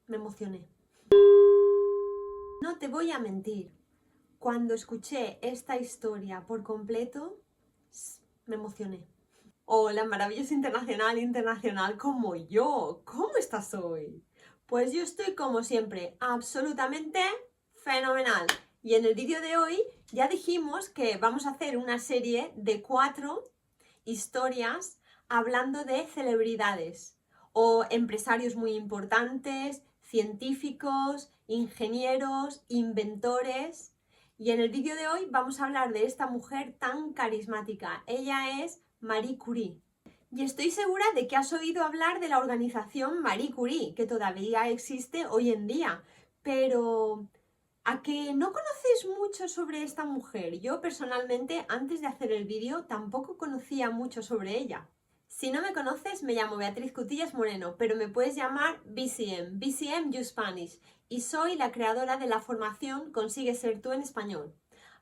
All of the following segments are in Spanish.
me emocioné. No te voy a mentir, cuando escuché esta historia por completo, me emocioné. Hola, maravilloso internacional como yo. ¿Cómo estás hoy? Pues yo estoy como siempre, absolutamente fenomenal. Y en el vídeo de hoy ya dijimos que vamos a hacer una serie de 4 historias hablando de celebridades o empresarios muy importantes, científicos, ingenieros, inventores. Y en el vídeo de hoy vamos a hablar de esta mujer tan carismática. Ella es Marie Curie. Y estoy segura de que has oído hablar de la organización Marie Curie, que todavía existe hoy en día. Pero ¿a que no conoces mucho sobre esta mujer? Yo personalmente, antes de hacer el vídeo, tampoco conocía mucho sobre ella. Si no me conoces, me llamo Beatriz Cutillas Moreno, pero me puedes llamar BCM, BCM You Spanish, y soy la creadora de la formación Consigue Ser Tú en Español.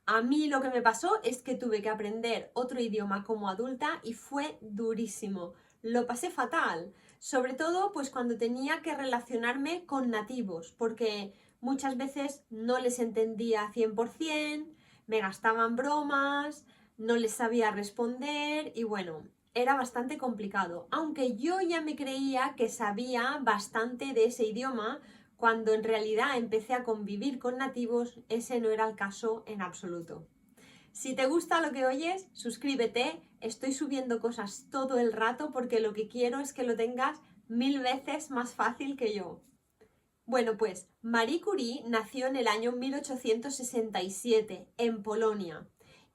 A mí lo que me pasó es que tuve que aprender otro idioma como adulta y fue durísimo. Lo pasé fatal, sobre todo pues cuando tenía que relacionarme con nativos, porque muchas veces no les entendía 100%, me gastaban bromas, no les sabía responder y bueno, era bastante complicado. Aunque yo ya me creía que sabía bastante de ese idioma, cuando en realidad empecé a convivir con nativos, ese no era el caso en absoluto. Si te gusta lo que oyes, suscríbete. Estoy subiendo cosas todo el rato porque lo que quiero es que lo tengas 1000 veces más fácil que yo. Bueno, pues Marie Curie nació en el año 1867 en Polonia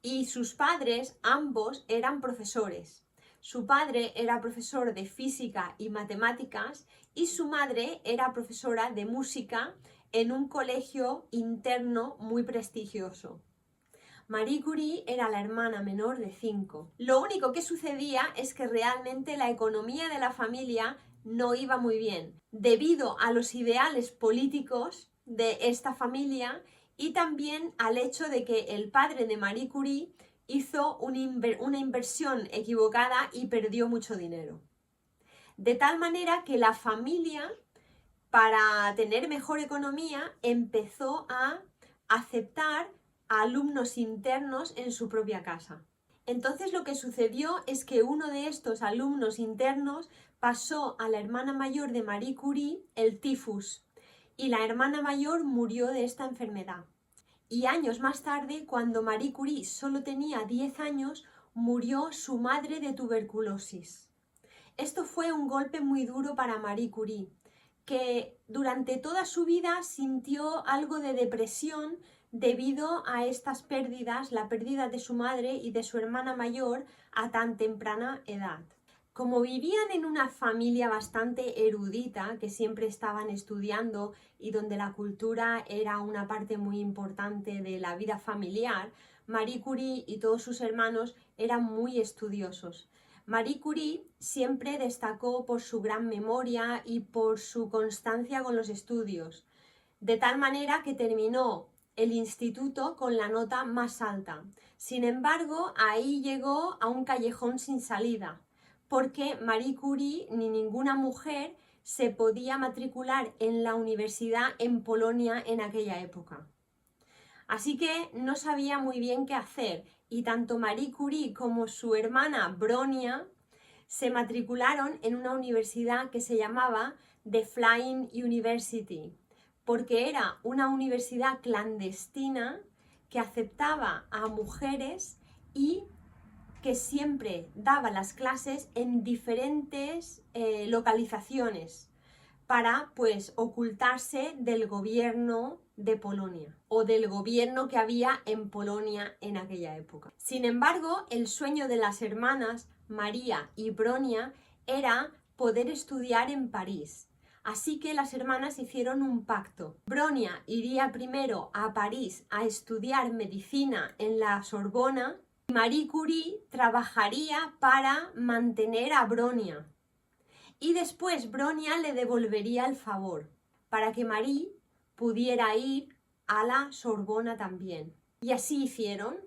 y sus padres ambos eran profesores. Su padre era profesor de física y matemáticas y su madre era profesora de música en un colegio interno muy prestigioso. Marie Curie era la hermana menor de 5. Lo único que sucedía es que realmente la economía de la familia no iba muy bien, debido a los ideales políticos de esta familia y también al hecho de que el padre de Marie Curie hizo una inversión equivocada y perdió mucho dinero. De tal manera que la familia, para tener mejor economía, empezó a aceptar a alumnos internos en su propia casa. Entonces lo que sucedió es que uno de estos alumnos internos pasó a la hermana mayor de Marie Curie el tifus y la hermana mayor murió de esta enfermedad. Y años más tarde, cuando Marie Curie solo tenía 10 años, murió su madre de tuberculosis. Esto fue un golpe muy duro para Marie Curie, que durante toda su vida sintió algo de depresión debido a estas pérdidas, la pérdida de su madre y de su hermana mayor a tan temprana edad. Como vivían en una familia bastante erudita, que siempre estaban estudiando y donde la cultura era una parte muy importante de la vida familiar, Marie Curie y todos sus hermanos eran muy estudiosos. Marie Curie siempre destacó por su gran memoria y por su constancia con los estudios, de tal manera que terminó el instituto con la nota más alta. Sin embargo, ahí llegó a un callejón sin salida, porque Marie Curie ni ninguna mujer se podía matricular en la universidad en Polonia en aquella época. Así que no sabía muy bien qué hacer y tanto Marie Curie como su hermana Bronia se matricularon en una universidad que se llamaba The Flying University, porque era una universidad clandestina que aceptaba a mujeres y que siempre daba las clases en diferentes localizaciones para pues ocultarse del gobierno de Polonia o del gobierno que había en Polonia en aquella época. Sin embargo, el sueño de las hermanas María y Bronia era poder estudiar en París. Así que las hermanas hicieron un pacto. Bronia iría primero a París a estudiar medicina en la Sorbona y Marie Curie trabajaría para mantener a Bronia. Y después Bronia le devolvería el favor para que Marie pudiera ir a la Sorbona también. Y así hicieron.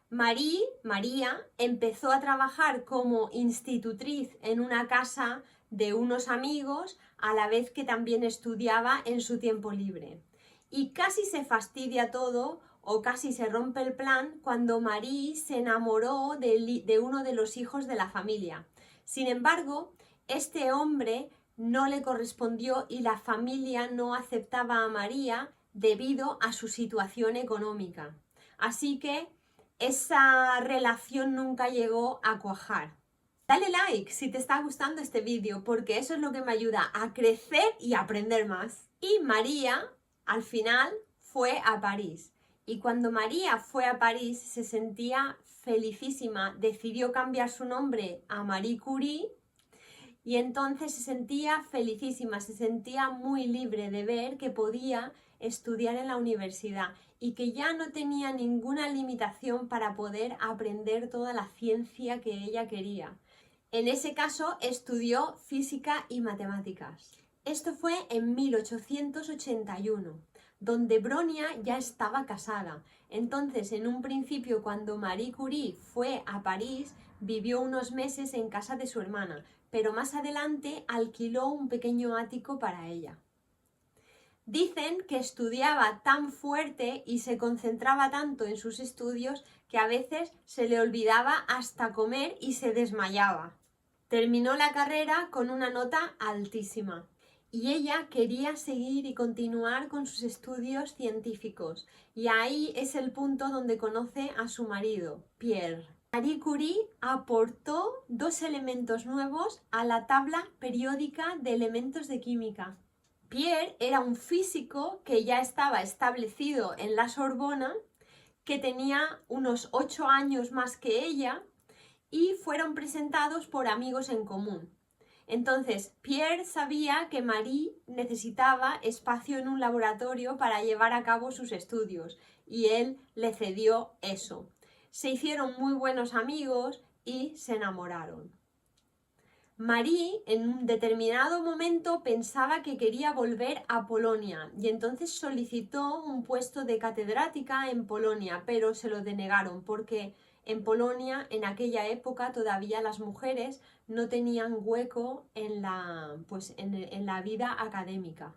María, empezó a trabajar como institutriz en una casa de unos amigos a la vez que también estudiaba en su tiempo libre. Y casi se fastidia todo o casi se rompe el plan cuando Marie se enamoró de uno de los hijos de la familia. Sin embargo, este hombre no le correspondió y la familia no aceptaba a María debido a su situación económica. Así que esa relación nunca llegó a cuajar. Dale like si te está gustando este vídeo porque eso es lo que me ayuda a crecer y a aprender más. Y María, al final, fue a París. Y cuando María fue a París se sentía felicísima, decidió cambiar su nombre a Marie Curie y entonces se sentía felicísima, se sentía muy libre de ver que podía estudiar en la universidad y que ya no tenía ninguna limitación para poder aprender toda la ciencia que ella quería. En ese caso estudió física y matemáticas. Esto fue en 1881, donde Bronia ya estaba casada. Entonces, en un principio, cuando Marie Curie fue a París, vivió unos meses en casa de su hermana, pero más adelante alquiló un pequeño ático para ella. Dicen que estudiaba tan fuerte y se concentraba tanto en sus estudios que a veces se le olvidaba hasta comer y se desmayaba. Terminó la carrera con una nota altísima y ella quería seguir y continuar con sus estudios científicos y ahí es el punto donde conoce a su marido, Pierre. Marie Curie aportó 2 elementos nuevos a la tabla periódica de elementos de química. Pierre era un físico que ya estaba establecido en la Sorbona, que tenía unos 8 años más que ella y fueron presentados por amigos en común. Entonces, Pierre sabía que Marie necesitaba espacio en un laboratorio para llevar a cabo sus estudios y él le cedió eso. Se hicieron muy buenos amigos y se enamoraron. Marie en un determinado momento pensaba que quería volver a Polonia y entonces solicitó un puesto de catedrática en Polonia, pero se lo denegaron porque en Polonia en aquella época todavía las mujeres no tenían hueco en la vida académica.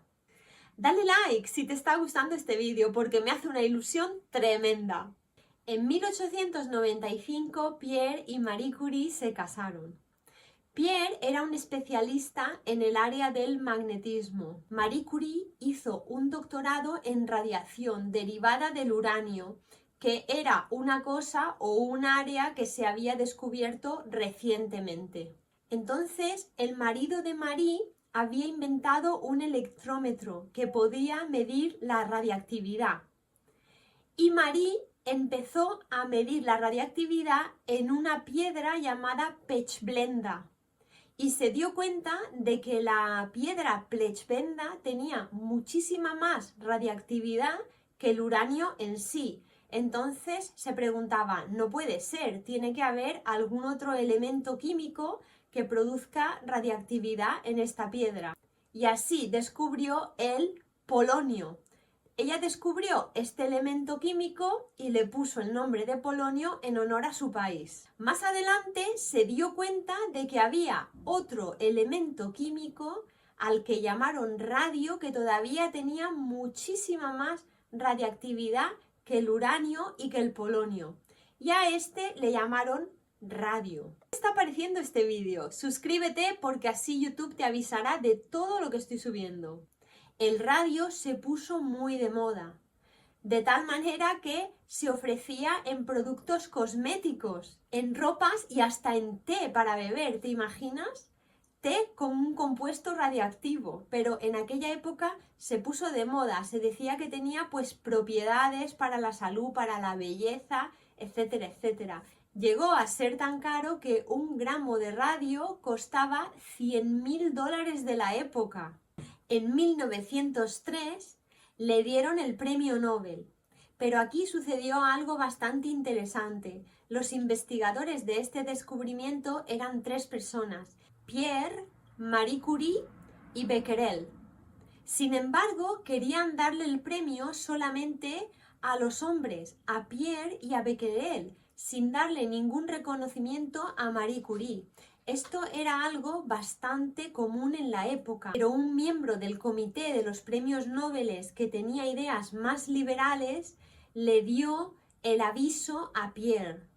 Dale like si te está gustando este vídeo porque me hace una ilusión tremenda. En 1895 Pierre y Marie Curie se casaron. Pierre era un especialista en el área del magnetismo. Marie Curie hizo un doctorado en radiación derivada del uranio, que era una cosa o un área que se había descubierto recientemente. Entonces, el marido de Marie había inventado un electrómetro que podía medir la radiactividad. Y Marie empezó a medir la radiactividad en una piedra llamada pechblenda. Y se dio cuenta de que la piedra pechblenda tenía muchísima más radiactividad que el uranio en sí. Entonces se preguntaba, no puede ser, tiene que haber algún otro elemento químico que produzca radiactividad en esta piedra. Y así descubrió el polonio. Ella descubrió este elemento químico y le puso el nombre de polonio en honor a su país. Más adelante se dio cuenta de que había otro elemento químico al que llamaron radio que todavía tenía muchísima más radiactividad que el uranio y que el polonio. Y a este le llamaron radio. ¿Qué está pareciendo este vídeo? Suscríbete porque así YouTube te avisará de todo lo que estoy subiendo. El radio se puso muy de moda, de tal manera que se ofrecía en productos cosméticos, en ropas y hasta en té para beber, ¿te imaginas? Té con un compuesto radiactivo, pero en aquella época se puso de moda, se decía que tenía pues propiedades para la salud, para la belleza, etcétera, etcétera. Llegó a ser tan caro que un gramo de radio costaba $100.000 de la época. En 1903 le dieron el premio Nobel, pero aquí sucedió algo bastante interesante. Los investigadores de este descubrimiento eran 3 personas, Pierre, Marie Curie y Becquerel. Sin embargo, querían darle el premio solamente a los hombres, a Pierre y a Becquerel, sin darle ningún reconocimiento a Marie Curie. Esto era algo bastante común en la época, pero un miembro del comité de los premios Nobel que tenía ideas más liberales le dio el aviso a Pierre,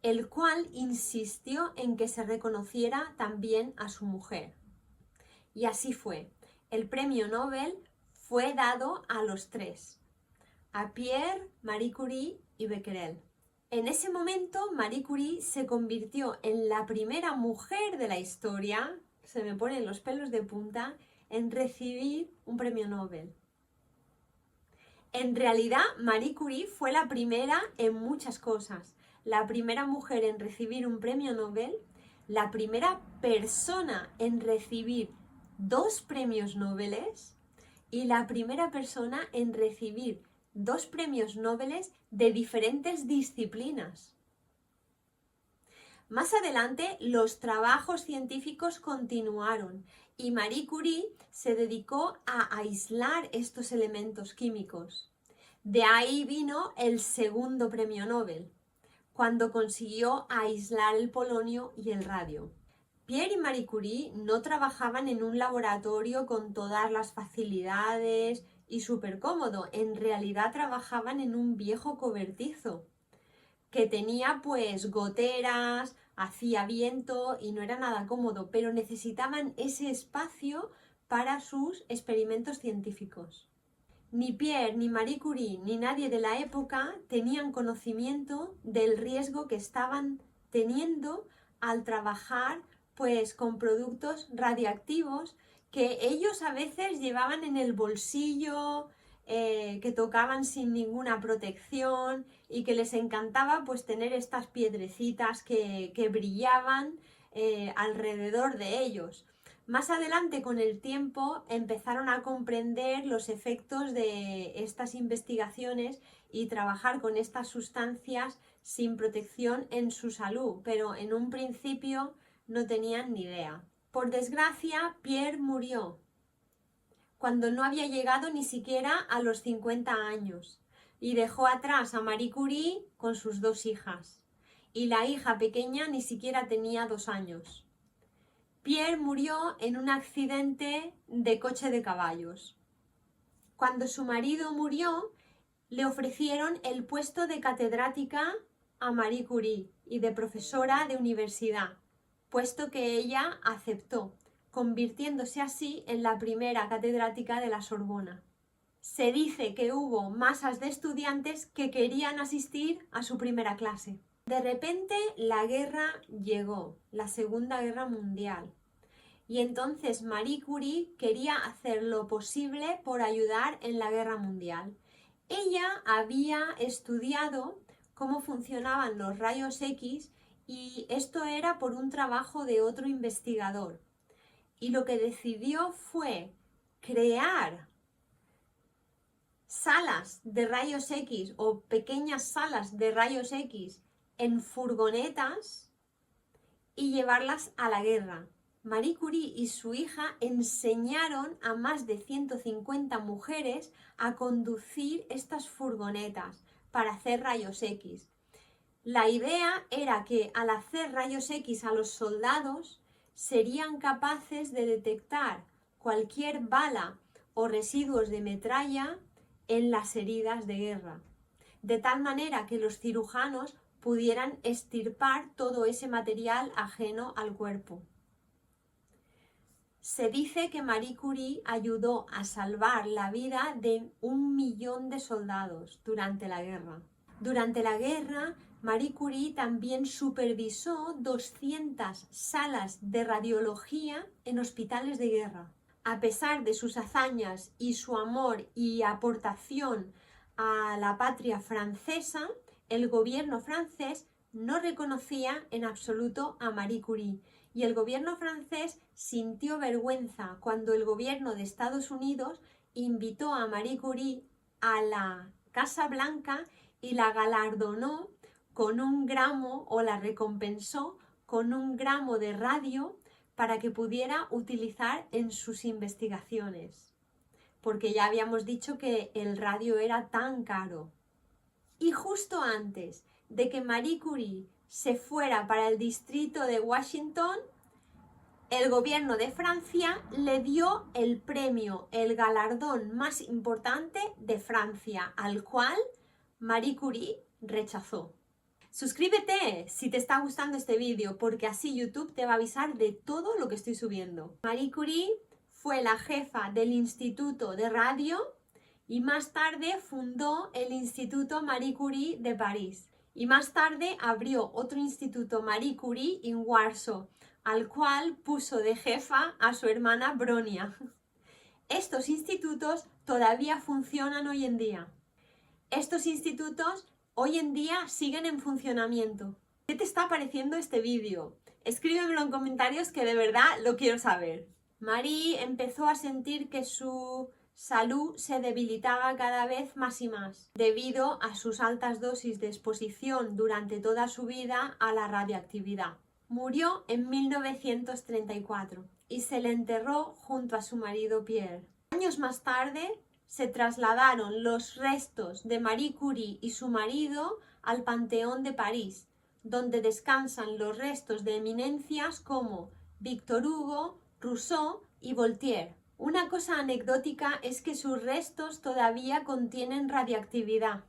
el cual insistió en que se reconociera también a su mujer. Y así fue. El premio Nobel fue dado a los tres, a Pierre, Marie Curie y Becquerel. En ese momento, Marie Curie se convirtió en la primera mujer de la historia, se me ponen los pelos de punta, en recibir un premio Nobel. En realidad, Marie Curie fue la primera en muchas cosas. La primera mujer en recibir un premio Nobel, la primera persona en recibir 2 premios Nobel y la primera persona en recibir 2 premios Nobel de diferentes disciplinas. Más adelante, los trabajos científicos continuaron y Marie Curie se dedicó a aislar estos elementos químicos. De ahí vino el segundo premio Nobel, cuando consiguió aislar el polonio y el radio. Pierre y Marie Curie no trabajaban en un laboratorio con todas las facilidades y súper cómodo. En realidad trabajaban en un viejo cobertizo que tenía pues goteras, hacía viento y no era nada cómodo, pero necesitaban ese espacio para sus experimentos científicos. Ni Pierre, ni Marie Curie, ni nadie de la época tenían conocimiento del riesgo que estaban teniendo al trabajar pues con productos radiactivos que ellos a veces llevaban en el bolsillo, que tocaban sin ninguna protección y que les encantaba pues tener estas piedrecitas que brillaban alrededor de ellos. Más adelante, con el tiempo, empezaron a comprender los efectos de estas investigaciones y trabajar con estas sustancias sin protección en su salud, pero en un principio no tenían ni idea. Por desgracia, Pierre murió cuando no había llegado ni siquiera a los 50 años y dejó atrás a Marie Curie con sus 2 hijas. Y la hija pequeña ni siquiera tenía 2 años. Pierre murió en un accidente de coche de caballos. Cuando su marido murió, le ofrecieron el puesto de catedrática a Marie Curie y de profesora de universidad, puesto que ella aceptó, convirtiéndose así en la primera catedrática de la Sorbona. Se dice que hubo masas de estudiantes que querían asistir a su primera clase. De repente la guerra llegó, la Segunda Guerra Mundial, y entonces Marie Curie quería hacer lo posible por ayudar en la Guerra Mundial. Ella había estudiado cómo funcionaban los rayos X y esto era por un trabajo de otro investigador. Y lo que decidió fue crear salas de rayos X o pequeñas salas de rayos X en furgonetas y llevarlas a la guerra. Marie Curie y su hija enseñaron a más de 150 mujeres a conducir estas furgonetas para hacer rayos X. La idea era que al hacer rayos X a los soldados serían capaces de detectar cualquier bala o residuos de metralla en las heridas de guerra, de tal manera que los cirujanos pudieran extirpar todo ese material ajeno al cuerpo. Se dice que Marie Curie ayudó a salvar la vida de 1 millón de soldados durante la guerra. Durante la guerra, Marie Curie también supervisó 200 salas de radiología en hospitales de guerra. A pesar de sus hazañas y su amor y aportación a la patria francesa, el gobierno francés no reconocía en absoluto a Marie Curie y el gobierno francés sintió vergüenza cuando el gobierno de Estados Unidos invitó a Marie Curie a la Casa Blanca y la galardonó con 1 gramo o la recompensó con 1 gramo de radio para que pudiera utilizar en sus investigaciones, porque ya habíamos dicho que el radio era tan caro. Y justo antes de que Marie Curie se fuera para el distrito de Washington, el gobierno de Francia le dio el premio, el galardón más importante de Francia, al cual Marie Curie rechazó. Suscríbete si te está gustando este vídeo, porque así YouTube te va a avisar de todo lo que estoy subiendo. Marie Curie fue la jefa del Instituto de Radio y más tarde fundó el Instituto Marie Curie de París. Y más tarde abrió otro Instituto Marie Curie en Warsaw, al cual puso de jefa a su hermana Bronia. Estos institutos todavía funcionan hoy en día. Estos institutos hoy en día siguen en funcionamiento. ¿Qué te está pareciendo este vídeo? Escríbemelo en comentarios que de verdad lo quiero saber. Marie empezó a sentir que su salud se debilitaba cada vez más y más debido a sus altas dosis de exposición durante toda su vida a la radiactividad. Murió en 1934 y se le enterró junto a su marido Pierre. Años más tarde se trasladaron los restos de Marie Curie y su marido al Panteón de París, donde descansan los restos de eminencias como Victor Hugo, Rousseau y Voltaire. Una cosa anecdótica es que sus restos todavía contienen radiactividad,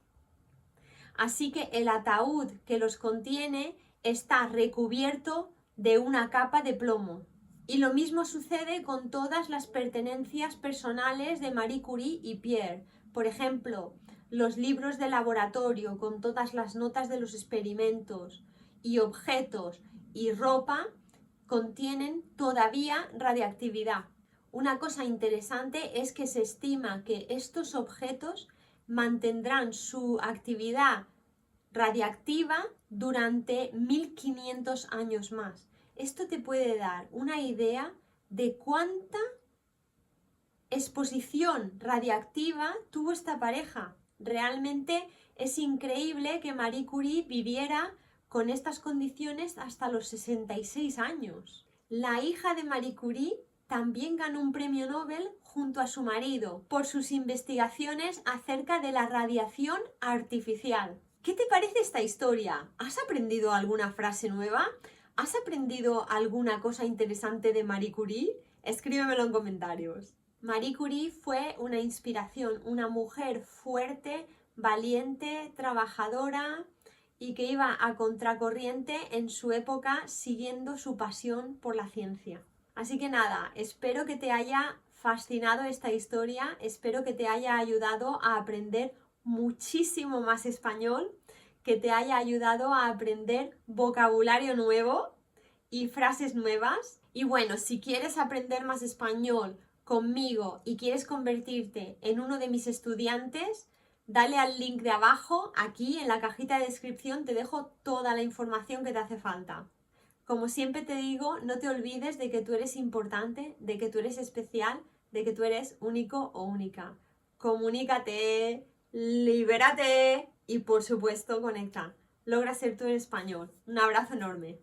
así que el ataúd que los contiene está recubierto de una capa de plomo. Y lo mismo sucede con todas las pertenencias personales de Marie Curie y Pierre. Por ejemplo, los libros de laboratorio con todas las notas de los experimentos y objetos y ropa contienen todavía radiactividad. Una cosa interesante es que se estima que estos objetos mantendrán su actividad radiactiva durante 1500 años más. Esto te puede dar una idea de cuánta exposición radiactiva tuvo esta pareja. Realmente es increíble que Marie Curie viviera con estas condiciones hasta los 66 años. La hija de Marie Curie también ganó un premio Nobel junto a su marido por sus investigaciones acerca de la radiación artificial. ¿Qué te parece esta historia? ¿Has aprendido alguna frase nueva? ¿Has aprendido alguna cosa interesante de Marie Curie? Escríbemelo en comentarios. Marie Curie fue una inspiración, una mujer fuerte, valiente, trabajadora y que iba a contracorriente en su época siguiendo su pasión por la ciencia. Así que nada, espero que te haya fascinado esta historia, espero que te haya ayudado a aprender muchísimo más español, que te haya ayudado a aprender vocabulario nuevo y frases nuevas. Y bueno, si quieres aprender más español conmigo y quieres convertirte en uno de mis estudiantes, dale al link de abajo, aquí en la cajita de descripción te dejo toda la información que te hace falta. Como siempre te digo, no te olvides de que tú eres importante, de que tú eres especial, de que tú eres único o única. Comunícate, libérate y por supuesto conecta. Logra ser tú en español. Un abrazo enorme.